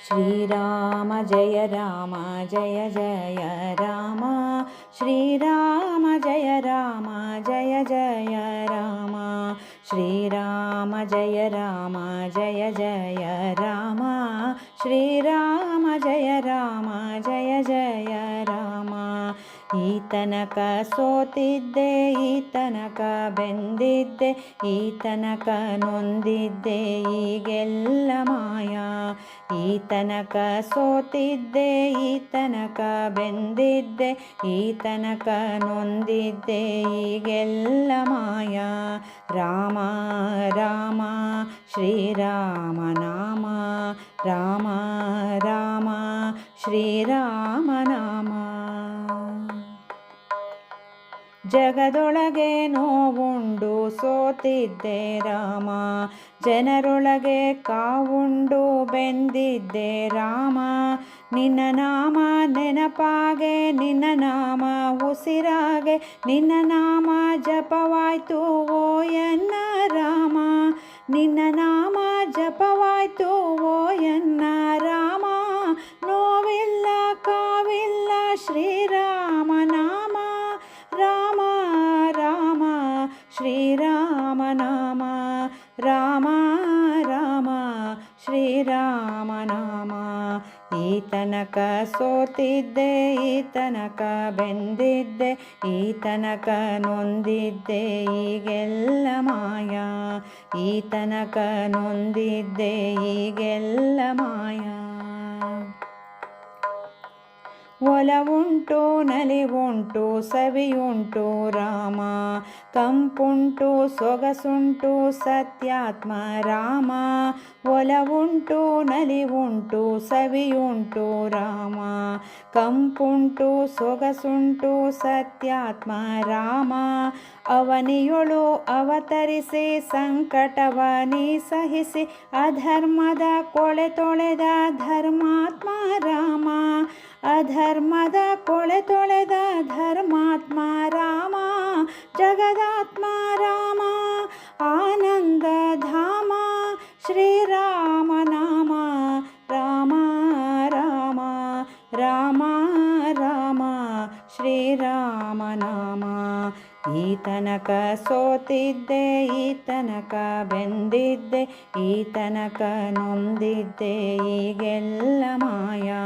ಶ್ರೀರಾಮ ಜಯ ರಾಮ ಜಯ ಜಯ ರಾಮ ಶ್ರೀರಾಮ ಜಯ ರಾಮ ಜಯ ಜಯ ರಾಮ ಶ್ರೀರಾಮ ಜಯ ರಾಮ ಜಯ ಜಯ ರಾಮ ಶ್ರೀರಾಮ ಜಯ ರಾಮ ಜಯ ಜಯ ರಾಮ ಈ ತನಕ ಸೋತಿದ್ದೆ ಈ ತನಕ ಬೆಂದಿದ್ದೆ ಈ ತನಕ ನೊಂದಿದ್ದೆ ಈಗೆಲ್ಲ ಮಾಯಾ ಈ ತನಕ ಸೋತಿದ್ದೆ ಈ ತನಕ ಬೆಂದಿದ್ದೆ ಈ ತನಕ ನೊಂದಿದ್ದೆ ಈಗೆಲ್ಲ ಮಾಯಾ ರಾಮ ರಾಮ ಶ್ರೀರಾಮ ನಾಮ ರಾಮ ರಾಮ ಶ್ರೀರಾಮ ನಾಮ ಜಗದೊಳಗೆ ನೋವುಂಡು ಸೋತಿದ್ದೆ ರಾಮ ಜನರೊಳಗೆ ಕಾವುಂಡು ಬೆಂದಿದ್ದೆ ರಾಮ ನಿನ್ನ ನಾಮ ನೆನಪಾಗೆ ನಿನ್ನ ನಾಮ ಉಸಿರಾಗೆ ನಿನ್ನ ನಾಮ ಜಪವಾಯ್ತು ಓ ಎನ್ನ ರಾಮ ನಿನ್ನ ನಾಮ ಜಪವಾಯ್ತು ಓ ಎನ್ನ ರಾಮ ನೋವಿಲ್ಲ ಕಾವಿಲ್ಲ ಶ್ರೀರಾಮ ನಾಮ ರಾಮ ರಾಮ ಶ್ರೀರಾಮ ನಾಮ ರಾಮ ರಾಮ ಶ್ರೀರಾಮ ನಾಮ ಈ ತನಕ ಸೋತಿದ್ದೆ ಈ ತನಕ ಬೆಂದಿದ್ದೆ ಈ ತನಕ ನೊಂದಿದ್ದೆ ಈಗೆಲ್ಲ ಮಾಯಾ ಈ ತನಕ ನೊಂದಿದ್ದೆ ಈಗೆಲ್ಲ ಮಾಯಾ ಒಲವುಂಟು ನಲಿವುಂಟು ಸವಿಯುಂಟು ರಾಮ ಕಂಪುಂಟು ಸೊಗಸುಂಟು ಸತ್ಯಾತ್ಮ ರಾಮ ಒಲವುಂಟು ನಲಿವುಂಟು ಸವಿಯುಂಟು ರಾಮ ಕಂಪುಂಟು ಸೊಗಸುಂಟು ಸತ್ಯಾತ್ಮ ರಾಮ ಅವನಿಯೊಳು ಅವತರಿಸಿ ಸಂಕಟವನಿ ಸಹಿಸಿ ಅಧರ್ಮದ ಕೊಳೆ ತೊಳೆದ ಧರ್ಮಾತ್ಮ ರಾಮ ಅಧರ್ಮದ ಕೊಳೆ ತೊಳೆದ ಧರ್ಮಾತ್ಮ ರಾಮ ಜಗದಾತ್ಮ ರಾಮ ಆನಂದ ಧಾಮ ಶ್ರೀರಾಮ ನಾಮ ರಾಮ ರಾಮ ರಾಮ ರಾಮ ಶ್ರೀರಾಮ ನಾಮ ಈ ತನಕ ಸೋತಿದ್ದೆ ಈ ತನಕ ಬೆಂದಿದ್ದೆ ಈ ತನಕ ನೊಂದಿದ್ದೆ ಈಗೆಲ್ಲ ಮಾಯಾ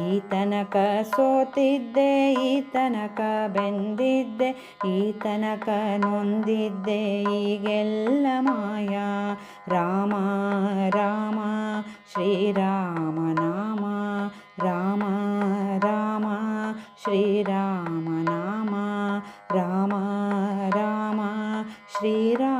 ಈ ತನಕ ಸೋತಿದ್ದೆ ಈ ತನಕ ಬೆಂದಿದ್ದೆ ಈ ತನಕ ನೊಂದಿದ್ದೆ ಈಗೆಲ್ಲ ಮಾಯಾ ರಾಮ ರಾಮ ಶ್ರೀರಾಮ ನಾಮ ರಾಮ ರಾಮ ಶ್ರೀರಾಮ ನಾಮ ರಾಮ ರಾಮ ಶ್ರೀರಾಮ